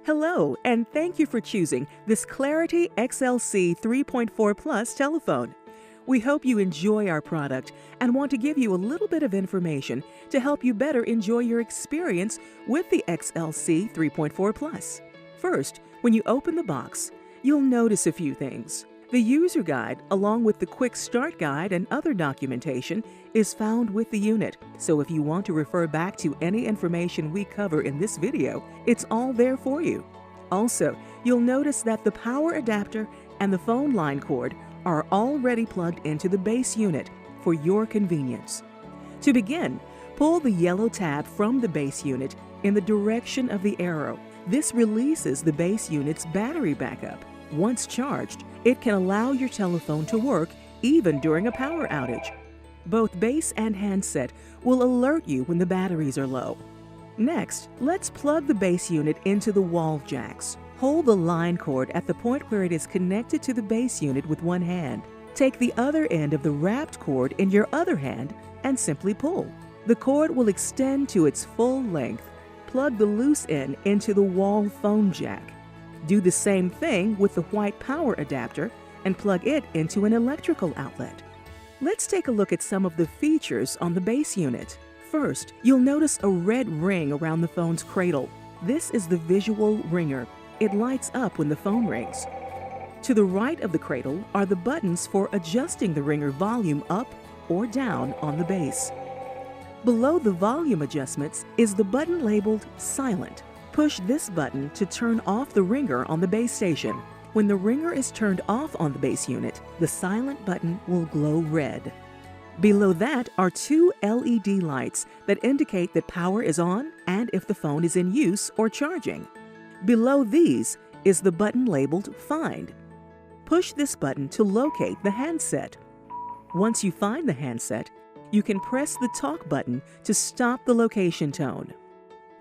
Hello, and thank you for choosing this Clarity XLC3.4 Plus telephone. We hope you enjoy our product and want to give you a little bit of information to help you better enjoy your experience with the XLC 3.4 Plus. First, when you open the box, you'll notice a few things. The user guide, along with the quick start guide and other documentation, is found with the unit. So if you want to refer back to any information we cover in this video, it's all there for you. Also, you'll notice that the power adapter and the phone line cord are already plugged into the base unit for your convenience. To begin, pull the yellow tab from the base unit in the direction of the arrow. This releases the base unit's battery backup. Once charged, it can allow your telephone to work even during a power outage. Both base and handset will alert you when the batteries are low. Next, let's plug the base unit into the wall jacks. Hold the line cord at the point where it is connected to the base unit with one hand. Take the other end of the wrapped cord in your other hand and simply pull. The cord will extend to its full length. Plug the loose end into the wall phone jack. Do the same thing with the white power adapter and plug it into an electrical outlet. Let's take a look at some of the features on the base unit. First, you'll notice a red ring around the phone's cradle. This is the visual ringer. It lights up when the phone rings. To the right of the cradle are the buttons for adjusting the ringer volume up or down on the base. Below the volume adjustments is the button labeled Silent. Push this button to turn off the ringer on the base station. When the ringer is turned off on the base unit, the silent button will glow red. Below that are two LED lights that indicate that power is on and if the phone is in use or charging. Below these is the button labeled Find. Push this button to locate the handset. Once you find the handset, you can press the talk button to stop the location tone.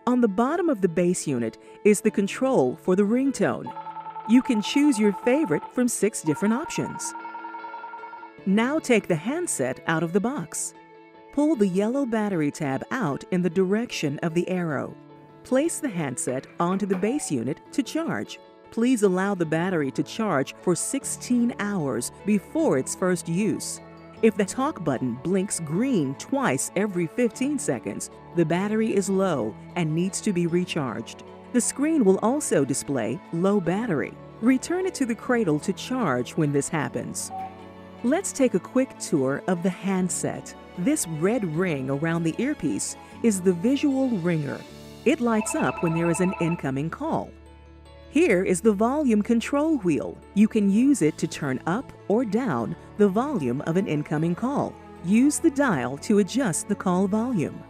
On the bottom of the base unit is the control for the ringtone. You can choose your favorite from 6 different options. Now take the handset out of the box. Pull the yellow battery tab out in the direction of the arrow. Place the handset onto the base unit to charge. Please allow the battery to charge for 16 hours before its first use. If the talk button blinks green twice every 15 seconds, the battery is low and needs to be recharged. The screen will also display low battery. Return it to the cradle to charge when this happens. Let's take a quick tour of the handset. This red ring around the earpiece is the visual ringer. It lights up when there is an incoming call. Here is the volume control wheel. You can use it to turn up or down the volume of an incoming call. Use the dial to adjust the call volume.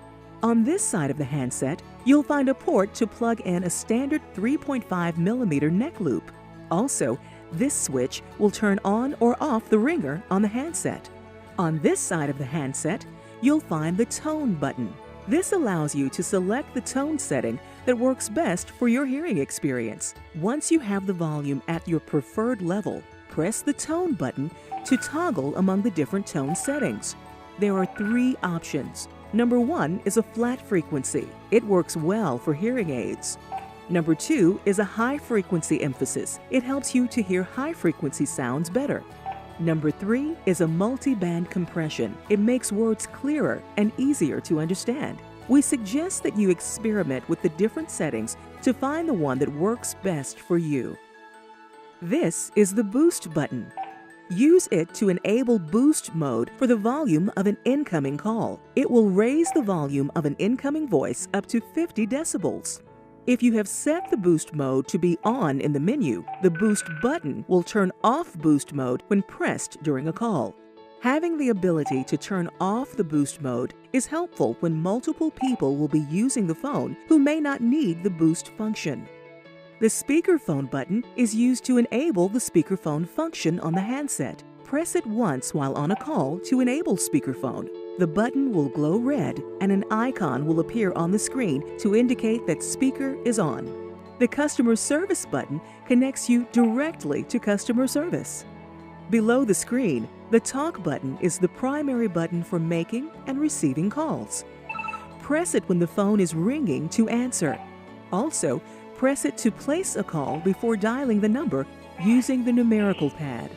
On this side of the handset, you'll find a port to plug in a standard 3.5mm neck loop. Also, this switch will turn on or off the ringer on the handset. On this side of the handset, you'll find the tone button. This allows you to select the tone setting that works best for your hearing experience. Once you have the volume at your preferred level, press the tone button to toggle among the different tone settings. There are 3 options. Number 1 is a flat frequency. It works well for hearing aids. Number 2 is a high frequency emphasis. It helps you to hear high frequency sounds better. Number 3 is a multi-band compression. It makes words clearer and easier to understand. We suggest that you experiment with the different settings to find the one that works best for you. This is the boost button. Use it to enable boost mode for the volume of an incoming call. It will raise the volume of an incoming voice up to 50 decibels. If you have set the boost mode to be on in the menu, the boost button will turn off boost mode when pressed during a call. Having the ability to turn off the boost mode is helpful when multiple people will be using the phone who may not need the boost function. The speakerphone button is used to enable the speakerphone function on the handset. Press it once while on a call to enable speakerphone. The button will glow red and an icon will appear on the screen to indicate that speaker is on. The customer service button connects you directly to customer service. Below the screen, the talk button is the primary button for making and receiving calls. Press it when the phone is ringing to answer. Also, Press it to place a call before dialing the number using the numerical pad.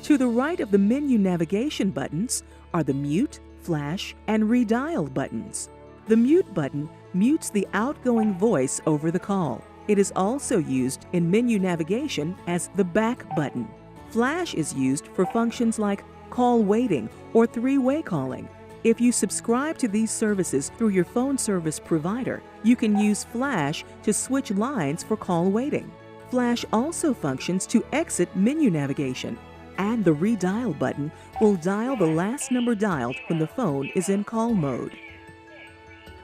To the right of the menu navigation buttons are the mute, flash, and redial buttons. The mute button mutes the outgoing voice over the call. It is also used in menu navigation as the back button. Flash is used for functions like call waiting or three-way calling. If you subscribe to these services through your phone service provider, you can use Flash to switch lines for call waiting. Flash also functions to exit menu navigation, and the redial button will dial the last number dialed when the phone is in call mode.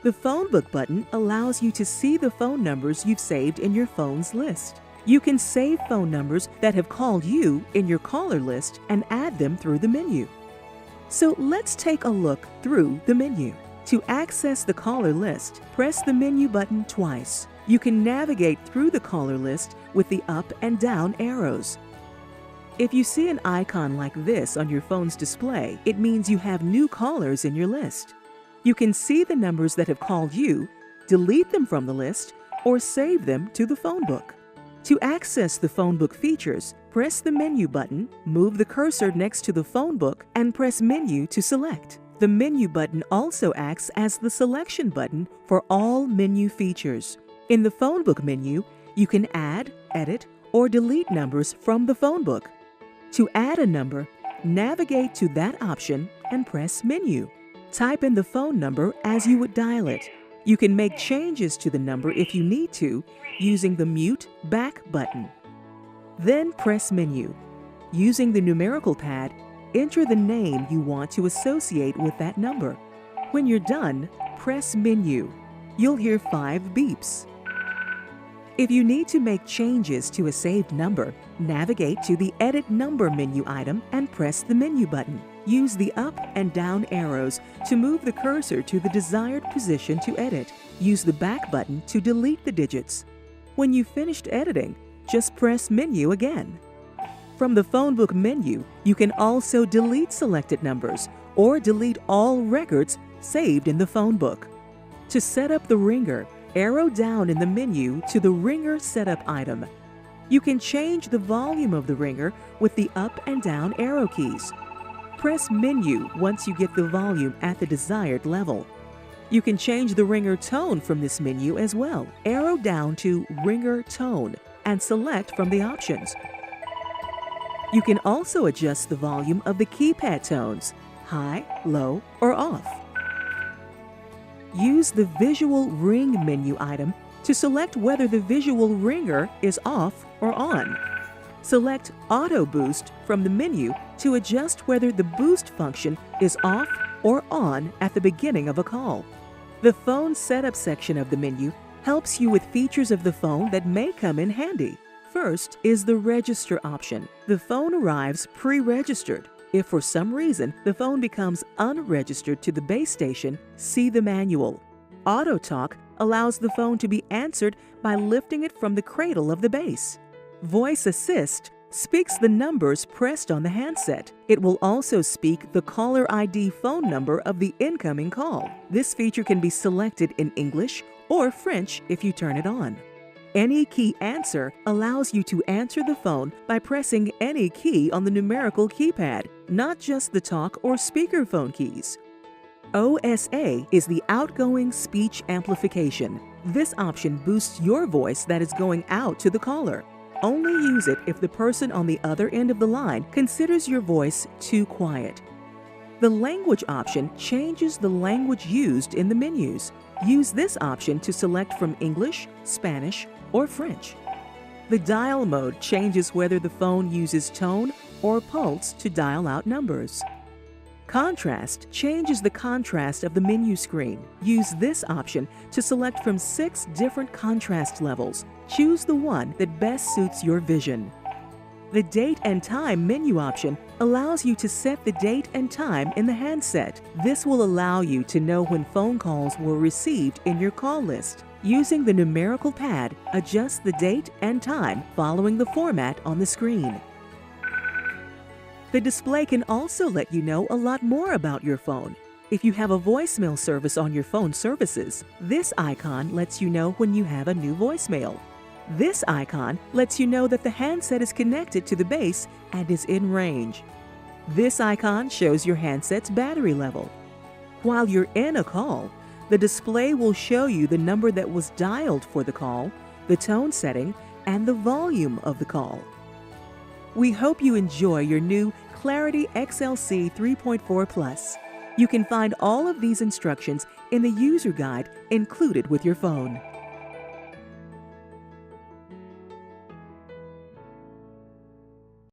The Phonebook button allows you to see the phone numbers you've saved in your phone's list. You can save phone numbers that have called you in your caller list and add them through the menu. So let's take a look through the menu. To access the caller list, press the menu button twice. You can navigate through the caller list with the up and down arrows. If you see an icon like this on your phone's display, it means you have new callers in your list. You can see the numbers that have called you, delete them from the list, or save them to the Phonebook. To access the Phonebook features, press the menu button, move the cursor next to the Phonebook, and press Menu to select. The menu button also acts as the selection button for all menu features. In the Phonebook menu, you can add, edit, or delete numbers from the Phonebook. To add a number, navigate to that option and press Menu. Type in the phone number as you would dial it. You can make changes to the number if you need to using the Mute Back button. Then press Menu. Using the numerical pad, enter the name you want to associate with that number. When you're done, press Menu. You'll hear 5 beeps. If you need to make changes to a saved number, navigate to the Edit Number menu item and press the menu button. Use the up and down arrows to move the cursor to the desired position to edit. Use the back button to delete the digits. When you've finished editing, just press Menu again. From the Phonebook menu, you can also delete selected numbers or delete all records saved in the Phonebook. To set up the ringer, arrow down in the menu to the ringer setup item. You can change the volume of the ringer with the up and down arrow keys. Press Menu once you get the volume at the desired level. You can change the ringer tone from this menu as well. Arrow down to Ringer Tone and select from the options. You can also adjust the volume of the keypad tones, high, low, or off. Use the Visual Ring menu item to select whether the visual ringer is off or on. Select Auto Boost from the menu to adjust whether the boost function is off or on at the beginning of a call. The Phone Setup section of the menu helps you with features of the phone that may come in handy. First is the Register option. The phone arrives pre-registered. If for some reason the phone becomes unregistered to the base station, see the manual. Auto Talk allows the phone to be answered by lifting it from the cradle of the base. Voice Assist speaks the numbers pressed on the handset. It will also speak the caller ID phone number of the incoming call. This feature can be selected in English or French if you turn it on. Any Key Answer allows you to answer the phone by pressing any key on the numerical keypad, not just the talk or speakerphone keys. OSA is the outgoing speech amplification. This option boosts your voice that is going out to the caller. Only use it if the person on the other end of the line considers your voice too quiet. The Language option changes the language used in the menus. Use this option to select from English, Spanish, or French. The Dial mode changes whether the phone uses tone or pulse to dial out numbers. Contrast changes the contrast of the menu screen. Use this option to select from 6 different contrast levels. Choose the one that best suits your vision. The Date and Time menu option allows you to set the date and time in the handset. This will allow you to know when phone calls were received in your call list. Using the numerical pad, adjust the date and time following the format on the screen. The display can also let you know a lot more about your phone. If you have a voicemail service on your phone services, this icon lets you know when you have a new voicemail. This icon lets you know that the handset is connected to the base and is in range. This icon shows your handset's battery level. While you're in a call, the display will show you the number that was dialed for the call, the tone setting, and the volume of the call. We hope you enjoy your new Clarity XLC3.4 Plus. You can find all of these instructions in the user guide included with your phone.